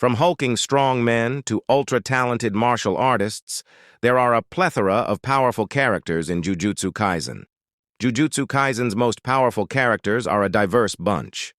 From hulking strongmen to ultra-talented martial artists, there are a plethora of powerful characters in Jujutsu Kaisen. Jujutsu Kaisen's most powerful characters are a diverse bunch.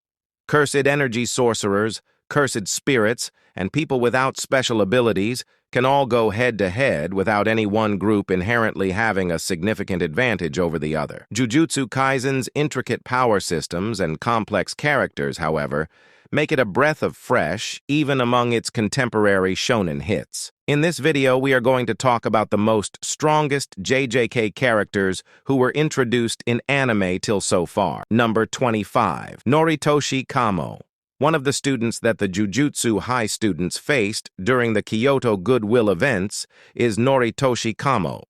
Cursed energy sorcerers, cursed spirits, and people without special abilities can all go head-to-head without any one group inherently having a significant advantage over the other. Jujutsu Kaisen's intricate power systems and complex characters, however, make it a breath of fresh, even among its contemporary shonen hits. In this video, we are going to talk about the most strongest JJK characters who were introduced in anime till so far. Number 25. Noritoshi Camo. One of the students that the Jujutsu High students faced during the Kyoto Goodwill events is Noritoshi Camo.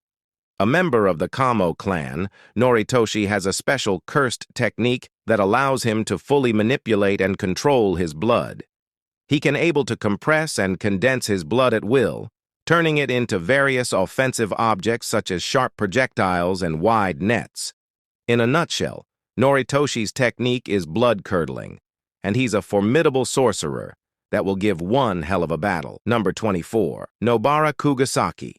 A member of the Camo clan, Noritoshi has a special cursed technique that allows him to fully manipulate and control his blood. He can able to compress and condense his blood at will, turning it into various offensive objects such as sharp projectiles and wide nets. In a nutshell, Noritoshi's technique is blood-curdling, and he's a formidable sorcerer that will give one hell of a battle. Number 24. Nobara Kugisaki.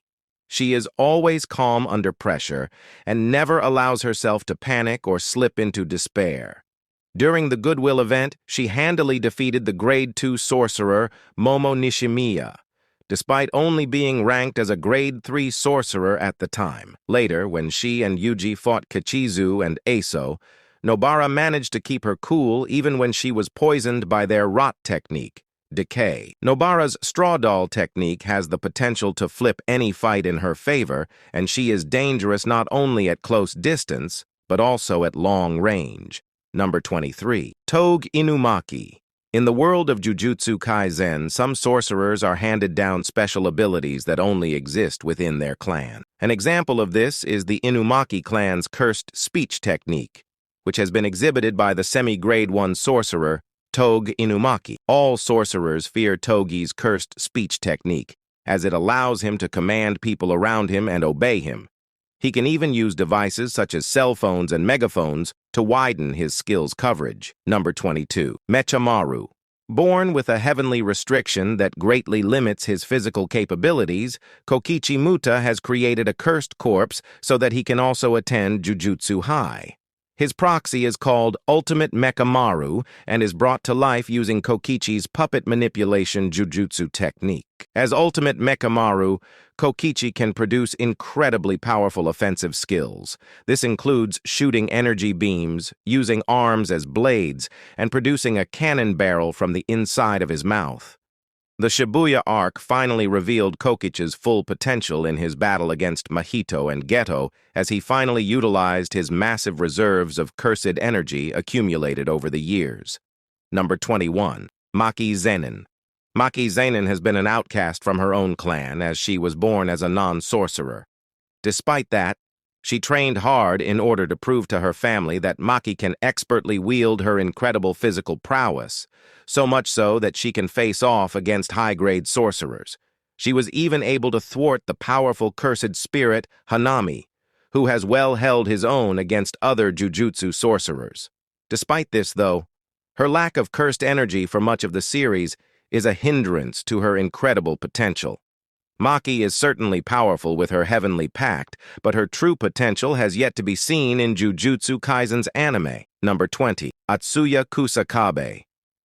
She is always calm under pressure and never allows herself to panic or slip into despair. During the Goodwill event, she handily defeated the Grade 2 sorcerer Momo Nishimiya, despite only being ranked as a Grade 3 sorcerer at the time. Later, when she and Yuji fought Kichizu and Aso, Nobara managed to keep her cool even when she was poisoned by their rot technique, decay. Nobara's straw doll technique has the potential to flip any fight in her favor, and she is dangerous not only at close distance, but also at long range. Number 23. Togeki Inumaki. In the world of Jujutsu Kaisen, some sorcerers are handed down special abilities that only exist within their clan. An example of this is the Inumaki clan's cursed speech technique, which has been exhibited by the semi-grade 1 sorcerer, Togeki Inumaki. All sorcerers fear Togi's cursed speech technique, as it allows him to command people around him and obey him. He can even use devices such as cell phones and megaphones to widen his skills coverage. Number 22. Mechamaru. Born with a heavenly restriction that greatly limits his physical capabilities, Kokichi Muta has created a cursed corpse so that he can also attend Jujutsu High. His proxy is called Ultimate Mechamaru and is brought to life using Kokichi's puppet manipulation Jujutsu technique. As Ultimate Mechamaru, Kokichi can produce incredibly powerful offensive skills. This includes shooting energy beams, using arms as blades, and producing a cannon barrel from the inside of his mouth. The Shibuya arc finally revealed Kokichi's full potential in his battle against Mahito and Geto as he finally utilized his massive reserves of cursed energy accumulated over the years. Number 21. Maki Zenan. Maki Zenan has been an outcast from her own clan as she was born as a non-sorcerer. Despite that, she trained hard in order to prove to her family that Maki can expertly wield her incredible physical prowess, so much so that she can face off against high-grade sorcerers. She was even able to thwart the powerful cursed spirit Hanami, who has well held his own against other Jujutsu sorcerers. Despite this, though, her lack of cursed energy for much of the series is a hindrance to her incredible potential. Maki is certainly powerful with her heavenly pact, but her true potential has yet to be seen in Jujutsu Kaisen's anime. Number 20. Atsuya Kusakabe.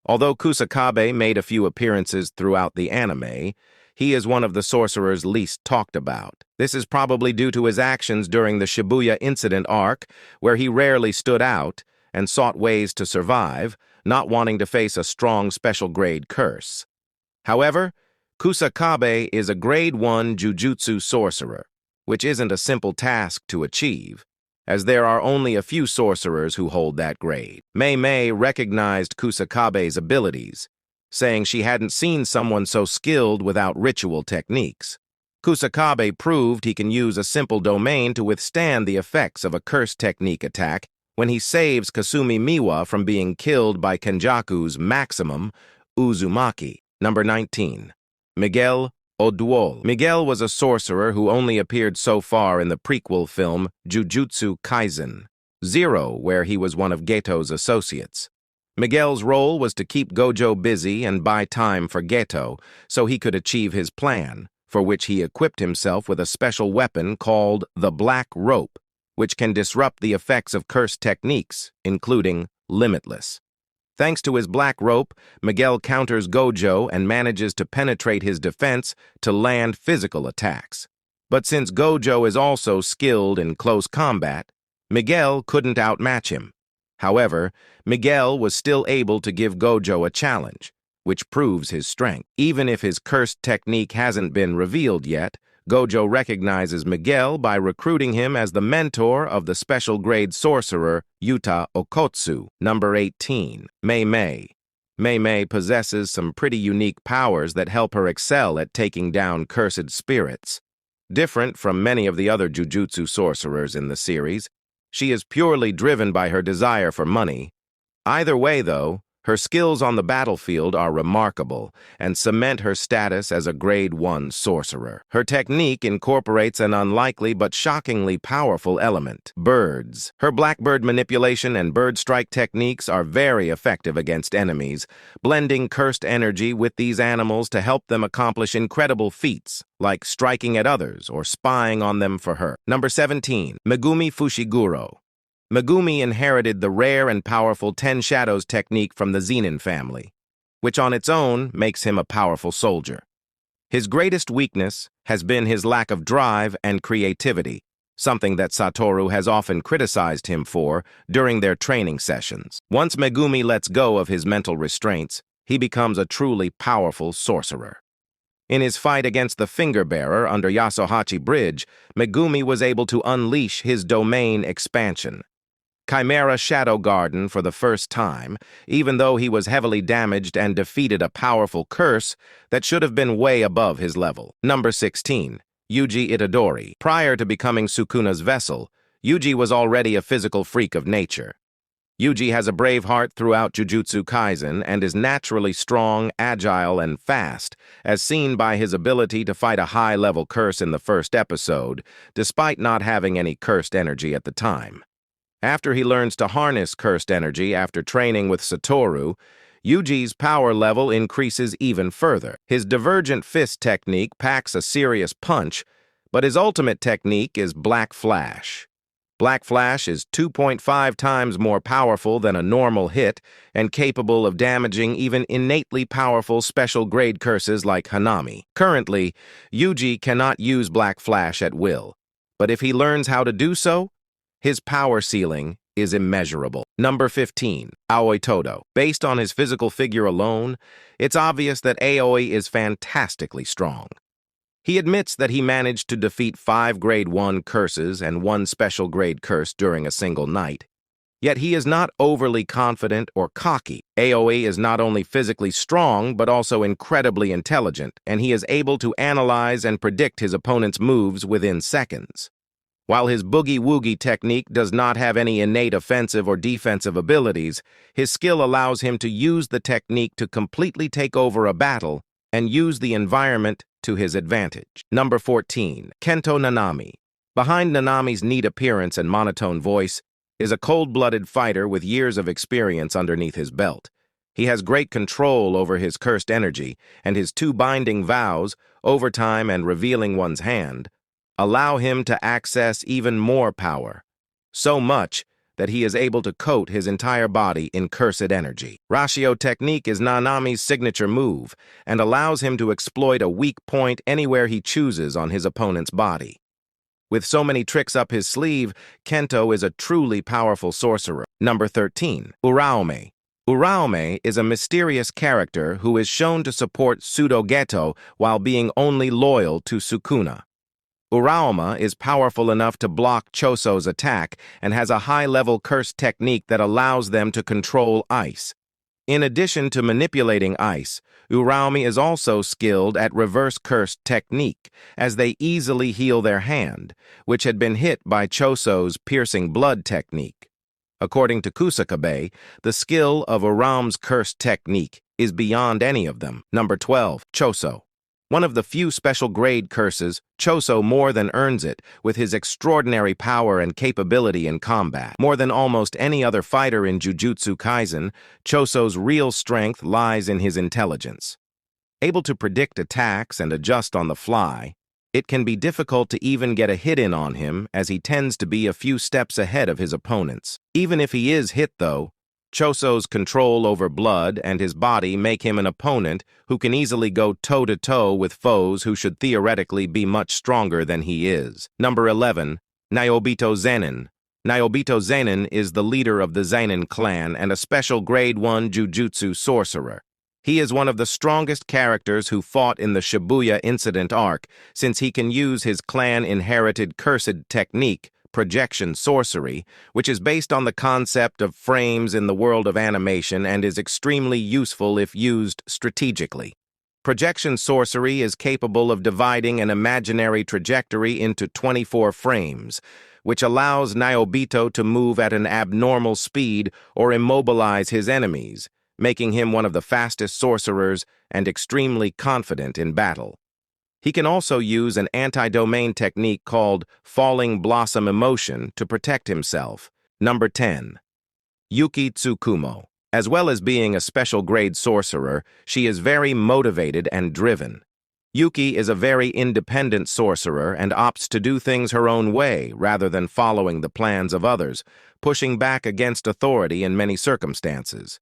Although Kusakabe made a few appearances throughout the anime, he is one of the sorcerers least talked about. This is probably due to his actions during the Shibuya incident arc, where he rarely stood out and sought ways to survive, not wanting to face a strong special grade curse. However, Kusakabe is a Grade 1 Jujutsu sorcerer, which isn't a simple task to achieve, as there are only a few sorcerers who hold that grade. Mei recognized Kusakabe's abilities, saying she hadn't seen someone so skilled without ritual techniques. Kusakabe proved he can use a simple domain to withstand the effects of a curse technique attack when he saves Kasumi Miwa from being killed by Kenjaku's maximum, Uzumaki. Number 19. Miguel Odol. Miguel was a sorcerer who only appeared so far in the prequel film Jujutsu Kaisen 0, where he was one of Geto's associates. Miguel's role was to keep Gojo busy and buy time for Geto so he could achieve his plan, for which he equipped himself with a special weapon called the Black Rope, which can disrupt the effects of cursed techniques, including Limitless. Thanks to his Black Rope, Miguel counters Gojo and manages to penetrate his defense to land physical attacks. But since Gojo is also skilled in close combat, Miguel couldn't outmatch him. However, Miguel was still able to give Gojo a challenge, which proves his strength. Even if his cursed technique hasn't been revealed yet, Gojo recognizes Miguel by recruiting him as the mentor of the special grade sorcerer Yuta Okatsu, number 18, Mei Mei. Mei Mei possesses some pretty unique powers that help her excel at taking down cursed spirits. Different from many of the other Jujutsu sorcerers in the series, she is purely driven by her desire for money. Either way, though, her skills on the battlefield are remarkable and cement her status as a Grade 1 sorcerer. Her technique incorporates an unlikely but shockingly powerful element: birds. Her blackbird manipulation and bird strike techniques are very effective against enemies, blending cursed energy with these animals to help them accomplish incredible feats, like striking at others or spying on them for her. Number 17. Megumi Fushiguro. Megumi inherited the rare and powerful Ten Shadows technique from the Zenan family, which on its own makes him a powerful soldier. His greatest weakness has been his lack of drive and creativity, something that Satoru has often criticized him for during their training sessions. Once Megumi lets go of his mental restraints, he becomes a truly powerful sorcerer. In his fight against the Finger-Bearer under Yasuhachi Bridge, Megumi was able to unleash his domain expansion, Chimera Shadow Garden, for the first time, even though he was heavily damaged and defeated a powerful curse that should have been way above his level. Number 16. Yuji Itadori. Prior to becoming Sukuna's vessel, Yuji was already a physical freak of nature. Yuji has a brave heart throughout Jujutsu Kaisen and is naturally strong, agile, and fast, as seen by his ability to fight a high-level curse in the first episode, despite not having any cursed energy at the time. After he learns to harness cursed energy after training with Satoru, Yuji's power level increases even further. His divergent fist technique packs a serious punch, but his ultimate technique is Black Flash. Black Flash is 2.5 times more powerful than a normal hit and capable of damaging even innately powerful special-grade curses like Hanami. Currently, Yuji cannot use Black Flash at will, but if he learns how to do so, his power ceiling is immeasurable. Number 15. Aoi Toto. Based on his physical figure alone, it's obvious that Aoi is fantastically strong. He admits that he managed to defeat 5 Grade 1 curses and 1 special grade curse during a single night. Yet he is not overly confident or cocky. Aoi is not only physically strong, but also incredibly intelligent, and he is able to analyze and predict his opponent's moves within seconds. While his boogie-woogie technique does not have any innate offensive or defensive abilities, his skill allows him to use the technique to completely take over a battle and use the environment to his advantage. Number 14. Kento Nanami. Behind Nanami's neat appearance and monotone voice is a cold-blooded fighter with years of experience underneath his belt. He has great control over his cursed energy, and his 2 binding vows, Overtime and Revealing One's Hand, allow him to access even more power, so much that he is able to coat his entire body in cursed energy. Ratio Technique is Nanami's signature move and allows him to exploit a weak point anywhere he chooses on his opponent's body. With so many tricks up his sleeve, Kento is a truly powerful sorcerer. Number 13. Uraome. Uraome is a mysterious character who is shown to support Pseudo-Geto while being only loyal to Sukuna. Uraome is powerful enough to block Choso's attack and has a high-level curse technique that allows them to control ice. In addition to manipulating ice, Uraome is also skilled at reverse curse technique, as they easily heal their hand, which had been hit by Choso's piercing blood technique. According to Kusakabe, the skill of Uraume's curse technique is beyond any of them. Number 12. Choso. One of the few special grade curses, Choso more than earns it with his extraordinary power and capability in combat. More than almost any other fighter in Jujutsu Kaisen, Choso's real strength lies in his intelligence. Able to predict attacks and adjust on the fly, it can be difficult to even get a hit in on him as he tends to be a few steps ahead of his opponents. Even if he is hit, though, Choso's control over blood and his body make him an opponent who can easily go toe-to-toe with foes who should theoretically be much stronger than he is. Number 11. Nobara Zenan. Nobara Zenan is the leader of the Zenan clan and a special grade 1 Jujutsu sorcerer. He is one of the strongest characters who fought in the Shibuya incident arc, since he can use his clan-inherited cursed technique, projection sorcery, which is based on the concept of frames in the world of animation and is extremely useful if used strategically. Projection sorcery is capable of dividing an imaginary trajectory into 24 frames, which allows Nobara to move at an abnormal speed or immobilize his enemies, making him one of the fastest sorcerers and extremely confident in battle. He can also use an anti-domain technique called Falling Blossom Emotion to protect himself. Number 10. Yuki Tsukumo. As well as being a special grade sorcerer, she is very motivated and driven. Yuki is a very independent sorcerer and opts to do things her own way rather than following the plans of others, pushing back against authority in many circumstances.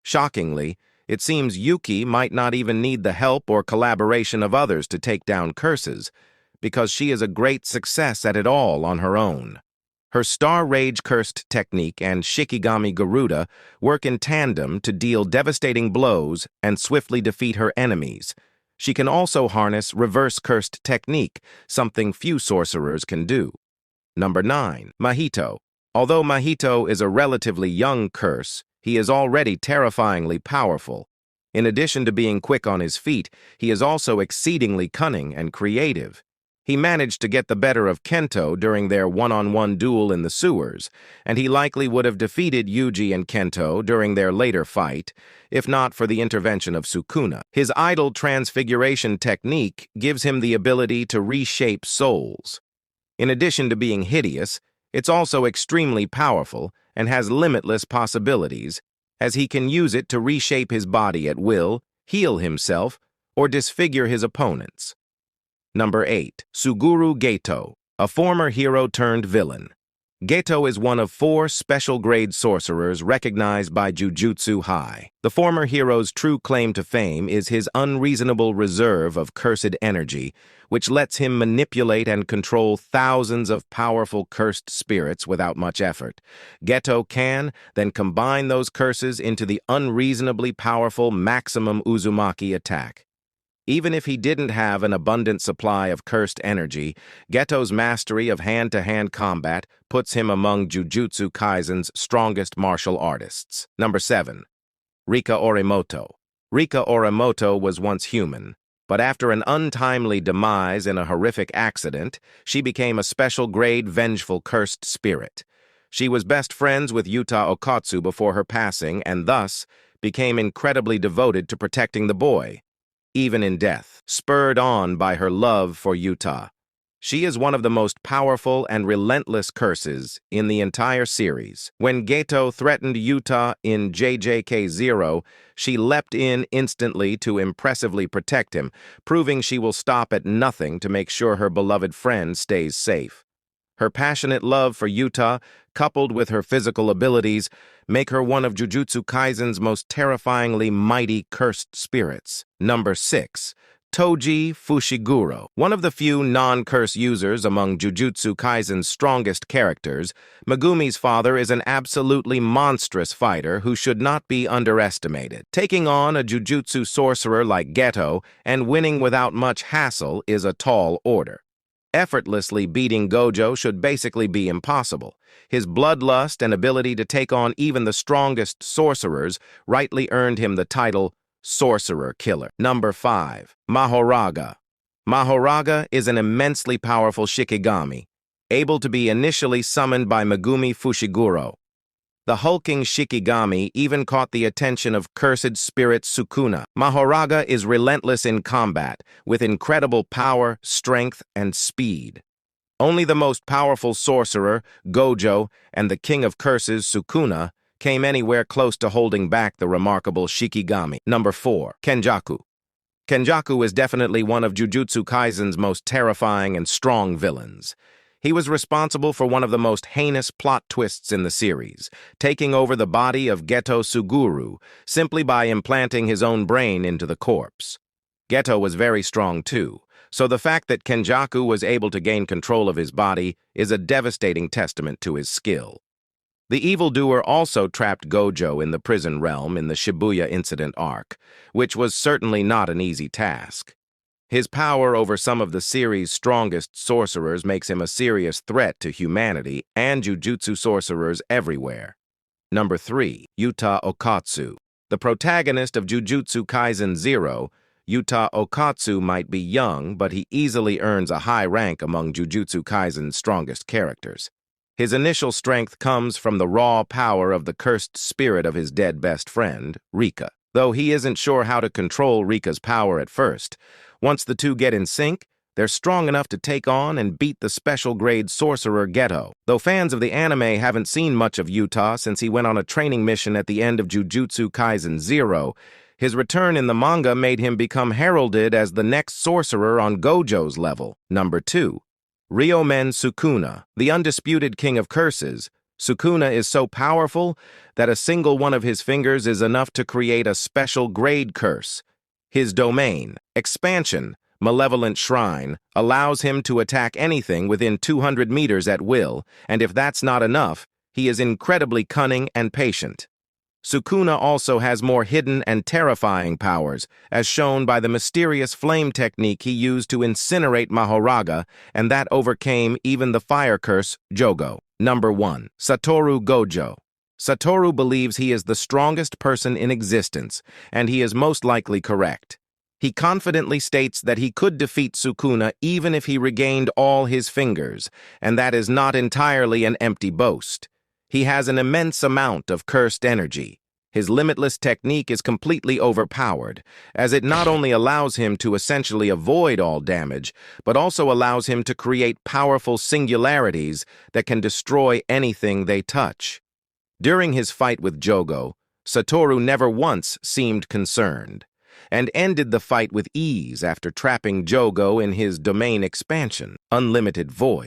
Shockingly, it seems Yuki might not even need the help or collaboration of others to take down curses, because she is a great success at it all on her own. Her Star Rage Cursed technique and Shikigami Garuda work in tandem to deal devastating blows and swiftly defeat her enemies. She can also harness Reverse Cursed technique, something few sorcerers can do. Number 9. Mahito. Although Mahito is a relatively young curse, he is already terrifyingly powerful. In addition to being quick on his feet, he is also exceedingly cunning and creative. He managed to get the better of Kento during their one-on-one duel in the sewers, and he likely would have defeated Yuji and Kento during their later fight, if not for the intervention of Sukuna. His idol transfiguration technique gives him the ability to reshape souls. In addition to being hideous, it's also extremely powerful and has limitless possibilities, as he can use it to reshape his body at will, heal himself, or disfigure his opponents. Number 8. Sugurug Geto, a former hero turned villain. Geto is one of 4 special grade sorcerers recognized by Jujutsu High. The former hero's true claim to fame is his unreasonable reserve of cursed energy, which lets him manipulate and control thousands of powerful cursed spirits without much effort. Geto can then combine those curses into the unreasonably powerful maximum Uzumaki attack. Even if he didn't have an abundant supply of cursed energy, Geto's mastery of hand-to-hand combat puts him among Jujutsu Kaisen's strongest martial artists. Number 7. Rai Orimoto. Rai Orimoto was once human, but after an untimely demise in a horrific accident, she became a special grade vengeful cursed spirit. She was best friends with Yuta Okatsu before her passing and thus became incredibly devoted to protecting the boy, even in death, spurred on by her love for Yuta. She is one of the most powerful and relentless curses in the entire series. When Geto threatened Yuta in JJK 0, she leapt in instantly to impressively protect him, proving she will stop at nothing to make sure her beloved friend stays safe. Her passionate love for Yuta, coupled with her physical abilities, make her one of Jujutsu Kaisen's most terrifyingly mighty cursed spirits. Number 6. Tomi Fushiguro. One of the few non-curse users among Jujutsu Kaisen's strongest characters, Megumi's father is an absolutely monstrous fighter who should not be underestimated. Taking on a Jujutsu sorcerer like Geto and winning without much hassle is a tall order. Effortlessly beating Gojo should basically be impossible. His bloodlust and ability to take on even the strongest sorcerers rightly earned him the title Sorcerer Killer. Number 5. Mahaga. Mahaga is an immensely powerful Shikigami, able to be initially summoned by Megumi Fushiguro. The hulking Shikigami even caught the attention of cursed spirit Sukuna. Mahaga is relentless in combat, with incredible power, strength, and speed. Only the most powerful sorcerer, Gojo, and the king of curses, Sukuna, came anywhere close to holding back the remarkable Shikigami. Number 4. Kenjaku. Kenjaku is definitely one of Jujutsu Kaisen's most terrifying and strong villains. He was responsible for one of the most heinous plot twists in the series, taking over the body of Geto Suguru simply by implanting his own brain into the corpse. Geto was very strong too, so the fact that Kenjaku was able to gain control of his body is a devastating testament to his skill. The evildoer also trapped Gojo in the prison realm in the Shibuya incident arc, which was certainly not an easy task. His power over some of the series' strongest sorcerers makes him a serious threat to humanity and jujutsu sorcerers everywhere. Number 3. Yuta Okatsu. The protagonist of Jujutsu Kaisen 0, Yuta Okatsu might be young, but he easily earns a high rank among Jujutsu Kaisen's strongest characters. His initial strength comes from the raw power of the cursed spirit of his dead best friend, Rika. Though he isn't sure how to control Rika's power at first, once the two get in sync, they're strong enough to take on and beat the special-grade sorcerer Geto. Though fans of the anime haven't seen much of Yuta since he went on a training mission at the end of Jujutsu Kaisen 0, his return in the manga made him become heralded as the next sorcerer on Gojo's level. Number 2. Ryomen Sukuna. The undisputed king of curses, Sukuna is so powerful that a single one of his fingers is enough to create a special grade curse. His domain, expansion, malevolent shrine, allows him to attack anything within 200 meters at will, and if that's not enough, he is incredibly cunning and patient. Sukuna also has more hidden and terrifying powers, as shown by the mysterious flame technique he used to incinerate Mahaga, and that overcame even the fire curse, Jogo. Number 1. Satoru Gojo. Satoru believes he is the strongest person in existence, and he is most likely correct. He confidently states that he could defeat Sukuna even if he regained all his fingers, and that is not entirely an empty boast. He has an immense amount of cursed energy. His limitless technique is completely overpowered, as it not only allows him to essentially avoid all damage, but also allows him to create powerful singularities that can destroy anything they touch. During his fight with Jogo, Satoru never once seemed concerned, and ended the fight with ease after trapping Jogo in his domain expansion, Unlimited Void.